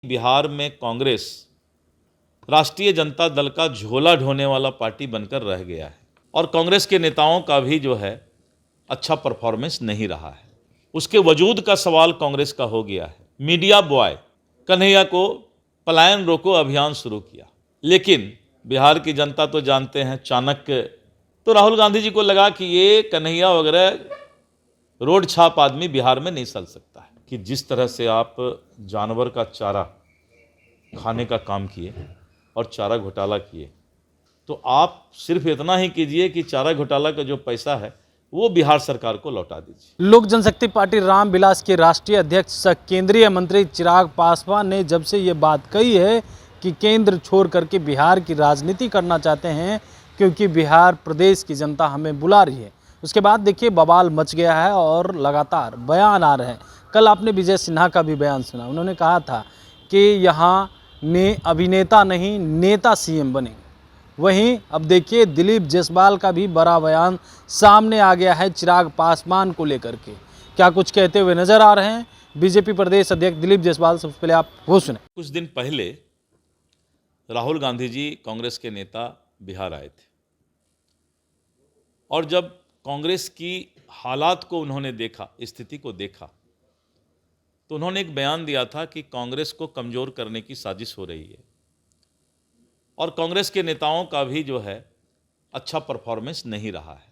बिहार में कांग्रेस राष्ट्रीय जनता दल का झोला ढोने वाला पार्टी बनकर रह गया है और कांग्रेस के नेताओं का भी जो है अच्छा परफॉर्मेंस नहीं रहा है। उसके वजूद का सवाल कांग्रेस का हो गया है। मीडिया बॉय कन्हैया को पलायन रोको अभियान शुरू किया, लेकिन बिहार की जनता तो जानते हैं चाणक्य। तो राहुल गांधी जी को लगा कि ये कन्हैया वगैरह रोड छाप आदमी बिहार में नहीं चल सकता है। कि जिस तरह से आप जानवर का चारा खाने का काम किए और चारा घोटाला किए, तो आप सिर्फ इतना ही कीजिए कि चारा घोटाला का जो पैसा है वो बिहार सरकार को लौटा दीजिए। लोक जनशक्ति पार्टी रामविलास के राष्ट्रीय अध्यक्ष सह केंद्रीय मंत्री चिराग पासवान ने जब से ये बात कही है कि केंद्र छोड़ करके बिहार की राजनीति करना चाहते हैं क्योंकि बिहार प्रदेश की जनता हमें बुला रही है, उसके बाद देखिए बवाल मच गया है और लगातार बयान आ रहे हैं। कल आपने विजय सिन्हा का भी बयान सुना, उन्होंने कहा था कि यहाँ ने अभिनेता नहीं नेता सीएम बने। वहीं अब देखिए दिलीप जायसवाल का भी बड़ा बयान सामने आ गया है चिराग पासवान को लेकर के। क्या कुछ कहते हुए नजर आ रहे हैं बीजेपी प्रदेश अध्यक्ष दिलीप जायसवाल? सबसे पहले आप वो सुने। कुछ दिन पहले राहुल गांधी जी कांग्रेस के नेता बिहार आए थे और जब कांग्रेस की हालात को उन्होंने देखा, स्थिति को देखा, तो उन्होंने एक बयान दिया था कि कांग्रेस को कमज़ोर करने की साजिश हो रही है और कांग्रेस के नेताओं का भी जो है अच्छा परफॉर्मेंस नहीं रहा है।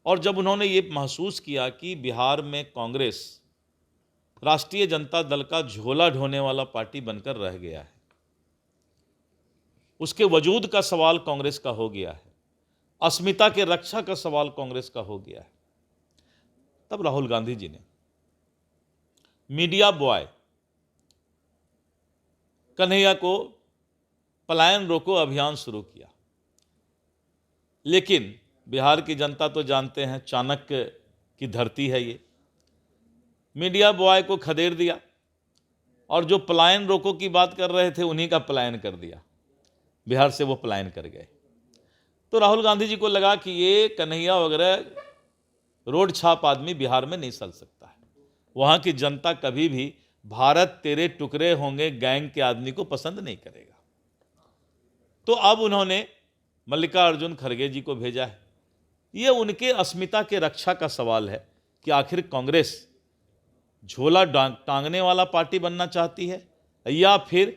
और जब उन्होंने ये महसूस किया कि बिहार में कांग्रेस राष्ट्रीय जनता दल का झोला ढोने वाला पार्टी बनकर रह गया है, उसके वजूद का सवाल कांग्रेस का हो गया है, अस्मिता के रक्षा का सवाल कांग्रेस का हो गया है, तब राहुल गांधी जी ने मीडिया बॉय कन्हैया को पलायन रोको अभियान शुरू किया। लेकिन बिहार की जनता तो जानते हैं चाणक्य की धरती है ये। मीडिया बॉय को खदेड़ दिया और जो पलायन रोको की बात कर रहे थे उन्हीं का पलायन कर दिया, बिहार से वो पलायन कर गए। तो राहुल गांधी जी को लगा कि ये कन्हैया वगैरह रोड छाप आदमी बिहार में नहीं चल सकता है। वहाँ की जनता कभी भी भारत तेरे टुकड़े होंगे गैंग के आदमी को पसंद नहीं करेगा। तो अब उन्होंने मल्लिकार्जुन खड़गे जी को भेजा है। ये उनके अस्मिता के रक्षा का सवाल है कि आखिर कांग्रेस झोला टांगने वाला पार्टी बनना चाहती है या फिर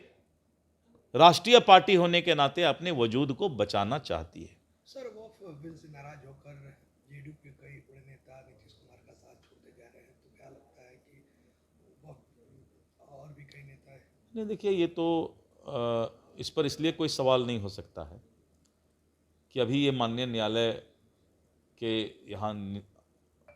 राष्ट्रीय पार्टी होने के नाते अपने वजूद को बचाना चाहती है। सर, वो बिल से नाराज होकर जेडीयू के कई बड़े नेता नीतीश कुमार का साथ छोड़ते जा रहे हैं, तो क्या लगता है कि वो और भी कई नेता है? नहीं, देखिए ये तो इस पर इसलिए कोई सवाल नहीं हो सकता है कि अभी ये माननीय न्यायालय के यहाँ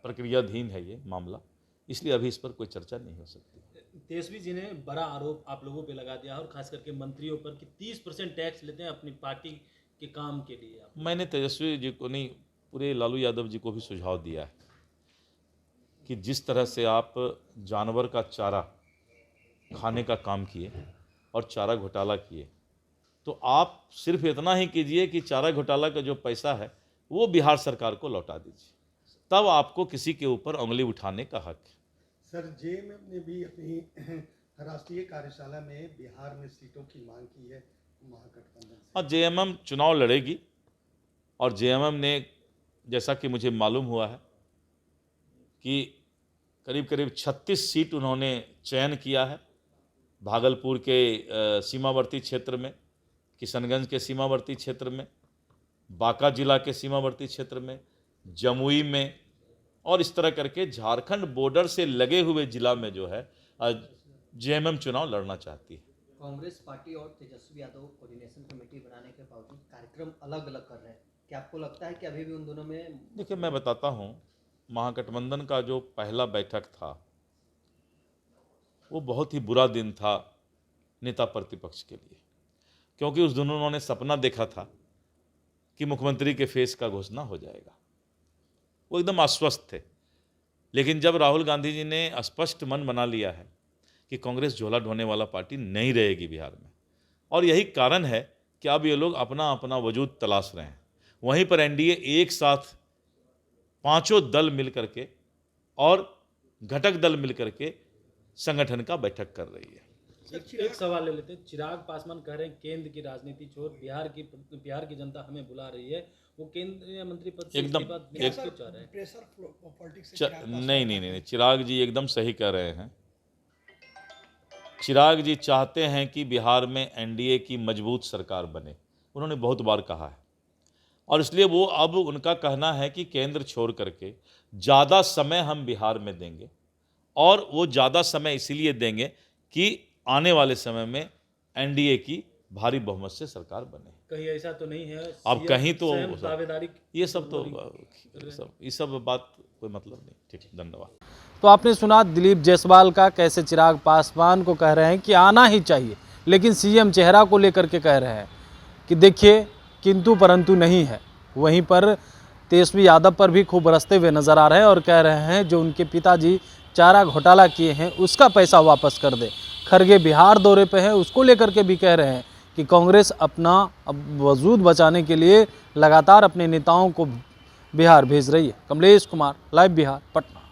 प्रक्रियाधीन है ये मामला, इसलिए अभी इस पर कोई चर्चा नहीं हो सकती। तेजस्वी जी ने बड़ा आरोप आप लोगों पे लगा दिया और खास करके मंत्रियों पर कि 30% टैक्स लेते हैं अपनी पार्टी के काम के लिए। मैंने तेजस्वी जी को नहीं, पूरे लालू यादव जी को भी सुझाव दिया है कि जिस तरह से आप जानवर का चारा खाने का काम किए और चारा घोटाला किए, तो आप सिर्फ इतना ही कीजिए कि चारा घोटाला का जो पैसा है वो बिहार सरकार को लौटा दीजिए, तब आपको किसी के ऊपर उंगली उठाने का हक है। सर, जेएमएम ने भी अपनी राष्ट्रीय कार्यशाला में बिहार में सीटों की मांग की है महागठबंधन से। और जेएमएम चुनाव लड़ेगी और जेएमएम ने, जैसा कि मुझे मालूम हुआ है कि करीब करीब 36 सीट उन्होंने चयन किया है। भागलपुर के सीमावर्ती क्षेत्र में, किशनगंज के सीमावर्ती क्षेत्र में, बांका जिला के सीमावर्ती क्षेत्र में, जमुई में, और इस तरह करके झारखंड बॉर्डर से लगे हुए जिला में जो है जेएमएम चुनाव लड़ना चाहती है। कांग्रेस पार्टी और तेजस्वी यादव कोऑर्डिनेशन कमेटी बनाने के बावजूद कार्यक्रम अलग अलग कर रहे हैं, क्या आपको लगता है कि अभी भी उन दोनों में? देखिए, मैं बताता हूँ, महागठबंधन का जो पहला बैठक था वो बहुत ही बुरा दिन था नेता प्रतिपक्ष के लिए, क्योंकि उस दिन उन्होंने सपना देखा था कि मुख्यमंत्री के फेस का घोषणा हो जाएगा। वो एकदम आश्वस्त थे। लेकिन जब राहुल गांधी जी ने स्पष्ट मन बना लिया है कि कांग्रेस झोला ढोने वाला पार्टी नहीं रहेगी बिहार में, और यही कारण है कि अब ये लोग अपना अपना वजूद तलाश रहे हैं। वहीं पर एनडीए एक साथ पांचों दल मिलकर के और घटक दल मिलकर के संगठन का बैठक कर रही है। एक सवाल ले लेते हैं। चिराग पासवान कह रहे हैं केंद्र की राजनीति छोड़ बिहार की जनता हमें बुला रही है, वो केंद्रीय मंत्री पद से एकदम इस्तीफा देना क्यों चाह रहे हैं? प्रेशर पॉलिटिक्स से नहीं, चिराग जी एकदम सही कह रहे हैं। चिराग जी चाहते हैं कि बिहार में एनडीए की मजबूत सरकार बने, उन्होंने बहुत बार कहा है, और इसलिए वो अब उनका कहना है कि केंद्र छोड़ करके ज़्यादा समय हम बिहार में देंगे, और वो ज़्यादा समय इसीलिए देंगे कि आने वाले समय में एनडीए की भारी बहुमत से सरकार बने। कहीं ऐसा तो नहीं है अब CM कहीं तो स्वयं दावेदारी? ये सब बात कोई मतलब नहीं। ठीक, धन्यवाद। तो आपने सुना दिलीप जायसवाल का, कैसे चिराग पासवान को कह रहे हैं कि आना ही चाहिए, लेकिन सीएम चेहरा को लेकर के कह रहे हैं कि देखिए किंतु परंतु नहीं है। वहीं पर तेजस्वी यादव पर भी खूब बरसते हुए नजर आ रहे हैं और कह रहे हैं जो उनके पिताजी चारा घोटाला किए हैं उसका पैसा वापस कर दे। खरगे बिहार दौरे पे हैं, उसको लेकर के भी कह रहे हैं कि कांग्रेस अपना वजूद बचाने के लिए लगातार अपने नेताओं को बिहार भेज रही है। कमलेश कुमार, लाइव बिहार, पटना।